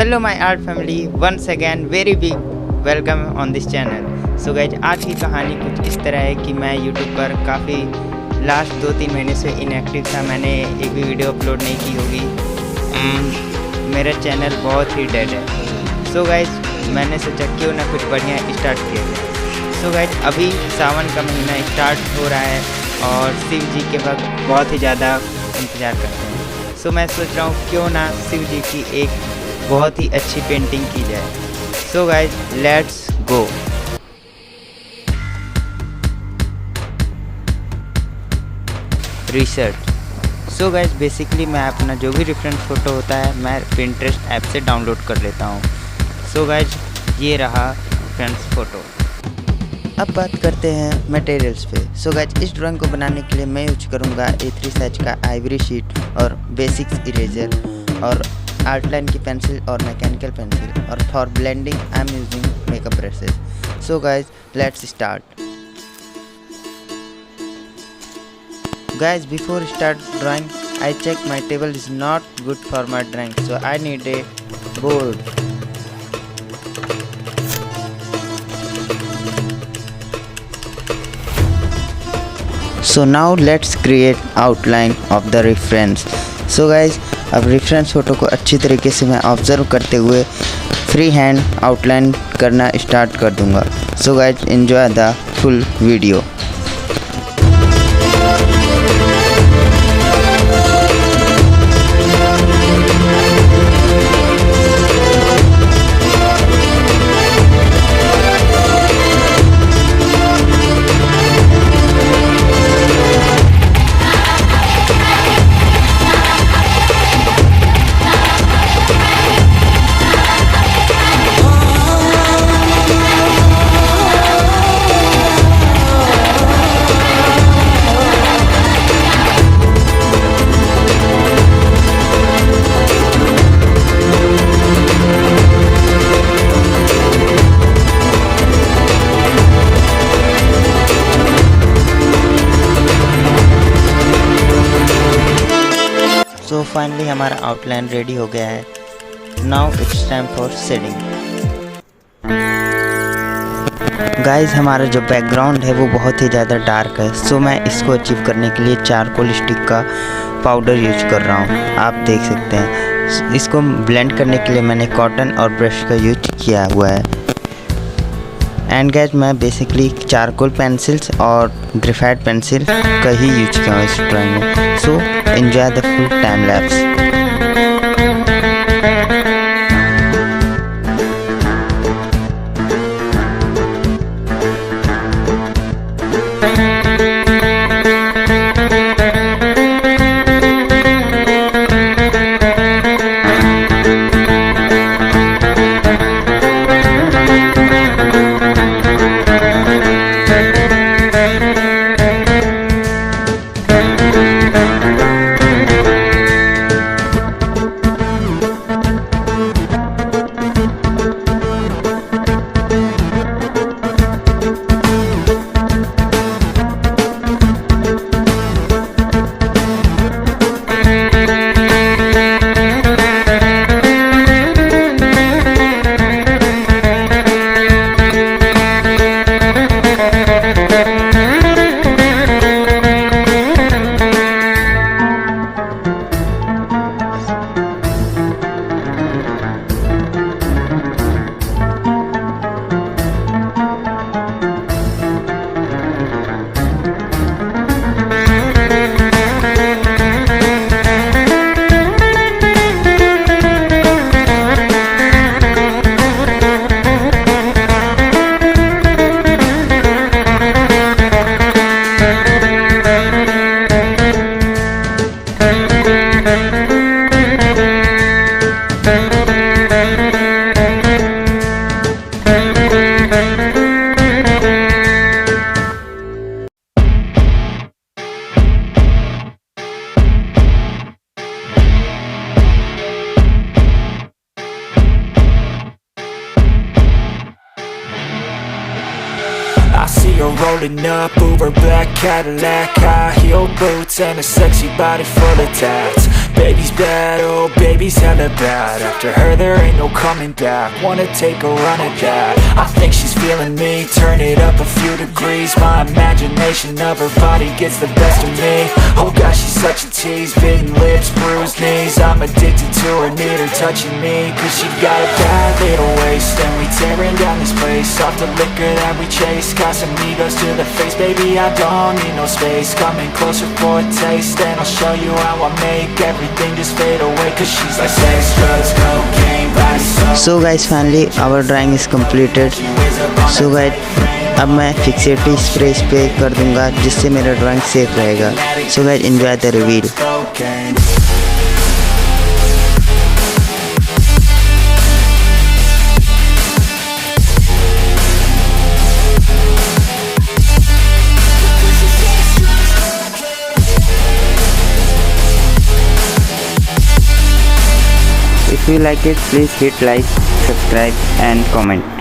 Hello my art family, once again very big welcome on this channel. So guys, आज की कहानी कुछ इस तरह है कि मैं यूट्यूब पर काफ़ी लास्ट 2-3 महीने से इनएक्टिव था। मैंने एक भी वीडियो अपलोड नहीं की होगी एंड मेरा चैनल बहुत ही डेड है। सो गाइज, मैंने सोचा क्यों ना कुछ बढ़िया स्टार्ट किया जाए। सो गाइज, अभी सावन का महीना स्टार्ट हो रहा है और शिव जी के वक्त बहुत ही ज़्यादा इंतज़ार करते हैं। सो मैं सोच रहा हूँ क्यों ना शिव जी की एक बहुत ही अच्छी पेंटिंग की जाए। So guys, let's go. Research. So guys, basically मैं अपना जो भी रेफरेंस फ़ोटो होता है मैं पिंटरेस्ट ऐप से डाउनलोड कर लेता हूँ। सो गाइज, ये रहा रेफरेंस फ़ोटो। अब बात करते हैं मटेरियल्स पे। सो गाइज, इस ड्राइंग को बनाने के लिए मैं यूज करूँगा A3 साइज का आइवरी शीट और बेसिक्स इरेजर और आउटलाइन की पेंसिल और मैकेनिकल पेंसिल, और for blending I am using makeup brushes. So guys, let's start. Guys, before start drawing, I check my table is not good for my drawing, so I need a board. So now let's create outline of the reference. So guys, अब reference photo को अच्छी तरीके से मैं observe करते हुए free hand outline करना start कर दूंगा। So guys, enjoy the full video. So finally हमारा आउटलाइन रेडी हो गया है। Now it's time for shading. Guys, हमारा जो बैकग्राउंड है वो बहुत ही ज़्यादा डार्क है। सो मैं इसको अचीव करने के लिए चारकोल स्टिक का पाउडर यूज कर रहा हूँ, आप देख सकते हैं। इसको ब्लेंड करने के लिए मैंने कॉटन और ब्रश का यूज किया हुआ है। एंड गाइस, मैं बेसिकली चारकोल पेंसिल्स और ग्रेफाइट पेंसिल का ही यूज किया हूँ इस ड्राइंग में। So enjoy the full time lapse. You're rolling up, Uber black Cadillac, high heel boots and a sexy body full of tats. Baby's bad, oh baby's hella bad. After her there ain't no coming back. Wanna take a run at that. I think she's feeling me, turn it up a few degrees. My imagination of her body gets the best of me. Oh gosh, she's such a tease, bitten lips, bruised knees. I'm addicted to her, need her touching me. Cause she got a bad little waist, and we tearing down this place. Off the liquor that we chase, Casamigos to the face. Baby, I don't need no space, coming closer for a taste. And I'll show you how I make everything just fade away. Cause she's like sex, drugs, cocaine, body so. So guys, finally our drawing is completed. So guys, अब मैं फिक्सेटी spray spray कर दूंगा जिससे मेरा drawing safe रहेगा. So guys, enjoy the reveal. If you like it, please hit like, subscribe and comment.